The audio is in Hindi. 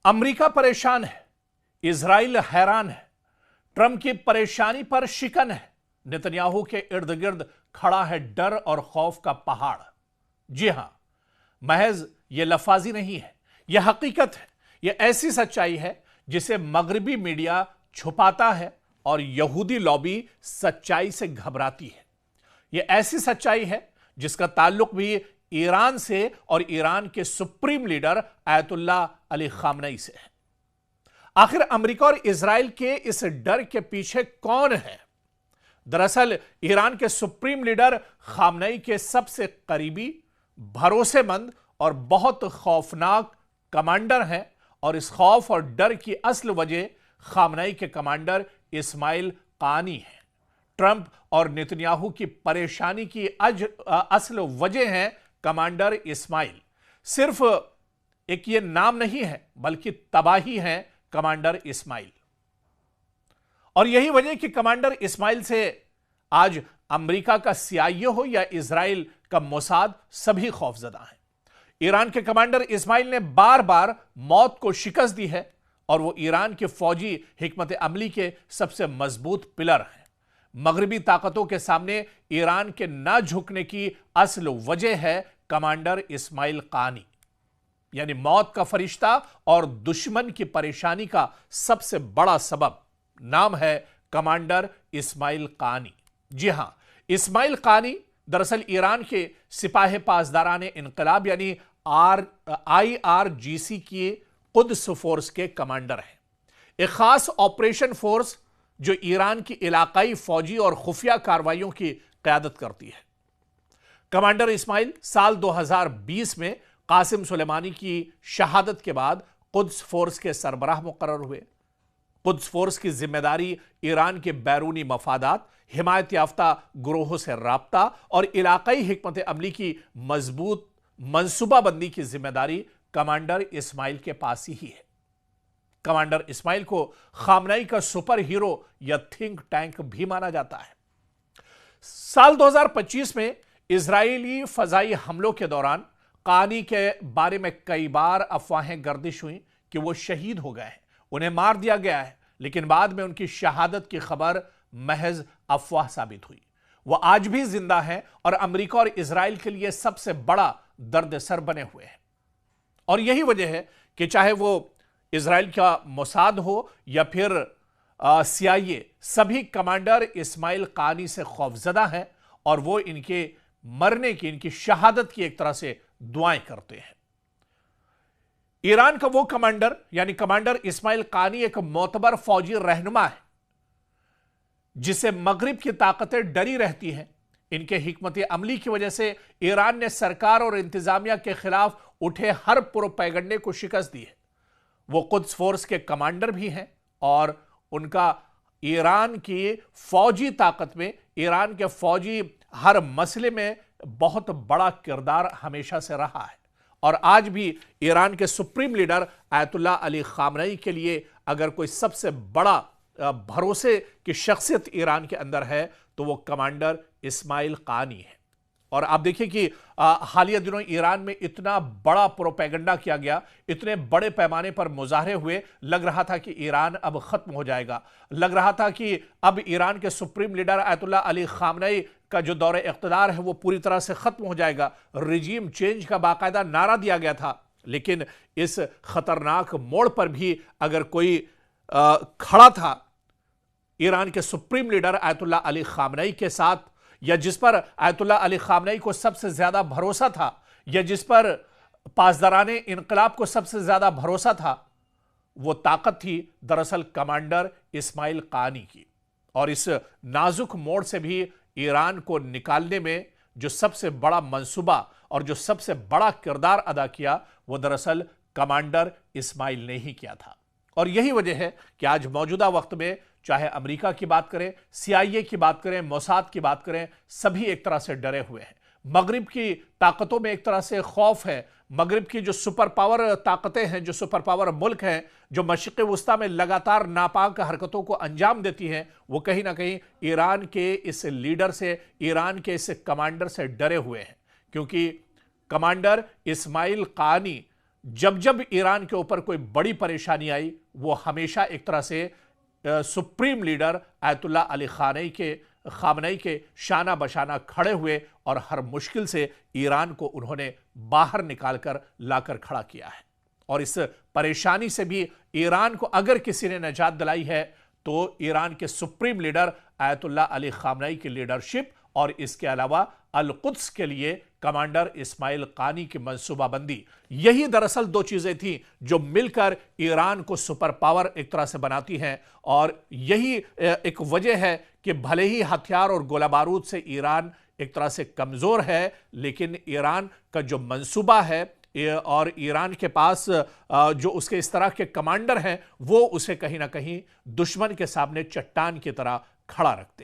अमेरिका परेशान है, इजराइल हैरान है, ट्रंप की परेशानी पर शिकन है, नेतन्याहू के इर्द गिर्द खड़ा है डर और खौफ का पहाड़। जी हां, महज यह लफाजी नहीं है, यह हकीकत है। यह ऐसी सच्चाई है जिसे मगरबी मीडिया छुपाता है और यहूदी लॉबी सच्चाई से घबराती है। यह ऐसी सच्चाई है जिसका ताल्लुक भी ईरान से और ईरान के सुप्रीम लीडर आयतुल्लाह अली खामनई से है। आखिर अमेरिका और इजराइल के इस डर के पीछे कौन है? दरअसल ईरान के सुप्रीम लीडर खामनई के सबसे करीबी, भरोसेमंद और बहुत खौफनाक कमांडर हैं और इस खौफ और डर की असल वजह खामनई के कमांडर इस्माइल कानी है। ट्रंप और नेतन्याहू की परेशानी की असल वजह है कमांडर इस्माइल। सिर्फ एक ये नाम नहीं है बल्कि तबाही है कमांडर इस्माइल। और यही वजह कि कमांडर इस्माइल से आज अमेरिका का CIA हो या इजराइल का मोसाद सभी खौफजदा हैं। ईरान के कमांडर इस्माइल ने बार बार मौत को शिकस्त दी है और वो ईरान के फौजी हिकमत अमली के सबसे मजबूत पिलर हैं। मगरबी ताकतों के सामने ईरान के ना झुकने की असल वजह है कमांडर इस्माइल कानी, यानी मौत का फरिश्ता और दुश्मन की परेशानी का सबसे बड़ा सबब नाम है कमांडर इस्माइल कानी। जी हां, इस्माइल कानी दरअसल ईरान के सिपाही पासदारान इनकलाब यानी IRGC की कुद्स फोर्स के कमांडर हैं। एक खास ऑपरेशन फोर्स जो ईरान की इलाकाई फौजी और खुफिया कार्रवाइयों की क़यादत करती है। कमांडर इस्माइल साल 2020 में कासिम सुलेमानी की शहादत के बाद कुद्स फोर्स के सरबराह मुकर्रर हुए। कुद्स फोर्स की जिम्मेदारी ईरान के बैरूनी मफादात, हिमायत याफ्ता ग्रोहों से राब्ता और इलाकाई हिकमत अमली की मजबूत मंसूबाबंदी की जिम्मेदारी कमांडर इस्माइल के पास ही है। कमांडर इस्माइल को खामनई का सुपर हीरो या थिंक टैंक भी माना जाता है। साल 2025 में इजरायली फजाई हमलों के दौरान कानी के बारे में कई बार अफवाहें गर्दिश हुई कि वो शहीद हो गए हैं, उन्हें मार दिया गया है, लेकिन बाद में उनकी शहादत की खबर महज अफवाह साबित हुई। वो आज भी जिंदा है और अमेरिका और इजराइल के लिए सबसे बड़ा दर्दसर बने हुए हैं। और यही वजह है कि चाहे वो इजराइल का मोसाद हो या फिर CIA, सभी कमांडर इस्माइल कानी से खौफजदा हैं और वो इनके मरने की, इनकी शहादत की एक तरह से दुआएं करते हैं। ईरान का वो कमांडर यानी कमांडर इस्माइल कानी एक मोतबर फौजी रहनुमा है जिसे मगरिब की ताकतें डरी रहती हैं। इनके हिकमत अमली की वजह से ईरान ने सरकार और इंतजामिया के खिलाफ उठे हर प्रोपेगंडे को शिकस्त दी है। वो कुद्स फोर्स के कमांडर भी हैं और उनका ईरान की फौजी ताकत में, ईरान के फौजी हर मसले में बहुत बड़ा किरदार हमेशा से रहा है। और आज भी ईरान के सुप्रीम लीडर आयतुल्लाह अली खामनई के लिए अगर कोई सबसे बड़ा भरोसे की शख्सियत ईरान के अंदर है तो वो कमांडर इस्माइल कानी है। और आप देखिए कि हालिया दिनों ईरान में इतना बड़ा प्रोपेगेंडा किया गया, इतने बड़े पैमाने पर मुजाहरे हुए, लग रहा था कि ईरान अब खत्म हो जाएगा। लग रहा था कि अब ईरान के सुप्रीम लीडर आयतुल्लाह अली खामनई का जो दौरे इख्तिदार है वो पूरी तरह से खत्म हो जाएगा। रिजीम चेंज का बाकायदा नारा दिया गया था। लेकिन इस खतरनाक मोड़ पर भी अगर कोई खड़ा था ईरान के सुप्रीम लीडर आयतुल्लाह अली खामनई के साथ, या जिस पर आयतुल्लाह अली खामनई को सबसे ज्यादा भरोसा था, या जिस पर पासदाराने इनकलाब को सबसे ज्यादा भरोसा था, वो ताकत थी दरअसल कमांडर इस्माइल कानी की। और इस नाजुक मोड़ से भी ईरान को निकालने में जो सबसे बड़ा मंसूबा और जो सबसे बड़ा किरदार अदा किया वो दरअसल कमांडर इस्माइल ने ही किया था। और यही वजह है कि आज मौजूदा वक्त में चाहे अमेरिका की बात करें, CIA की बात करें, मोसाद की बात करें, सभी एक तरह से डरे हुए हैं। मगरिब की ताकतों में एक तरह से खौफ है। मगरिब की जो सुपर पावर ताकतें हैं, जो सुपर पावर मुल्क हैं, जो मशरिक़ वस्ता में लगातार नापाक हरकतों को अंजाम देती हैं, वो कहीं ना कहीं ईरान के इस लीडर से, ईरान के इस कमांडर से डरे हुए हैं। क्योंकि कमांडर इस्माइल कानी जब जब ईरान के ऊपर कोई बड़ी परेशानी आई, वो हमेशा एक तरह से supreme leader Ayatollah Ali Khamenei के शाना बशाना खड़े हुए और हर मुश्किल से ईरान को उन्होंने बाहर निकालकर लाकर खड़ा किया है। और इस परेशानी से भी ईरान को अगर किसी ने निजात दिलाई है तो ईरान के supreme leader Ayatollah Ali Khamenei की लीडरशिप और इसके अलावा अल-कुद्स के लिए कमांडर इस्माइल कानी की मंसूबाबंदी, यही दरअसल दो चीजें थी जो मिलकर ईरान को सुपर पावर एक तरह से बनाती हैं। और यही एक वजह है कि भले ही हथियार और गोला बारूद से ईरान एक तरह से कमजोर है, लेकिन ईरान का जो मंसूबा है और ईरान के पास जो उसके इस तरह के कमांडर हैं, वो उसे कहीं ना कहीं दुश्मन के सामने चट्टान की तरह खड़ा रखते हैं।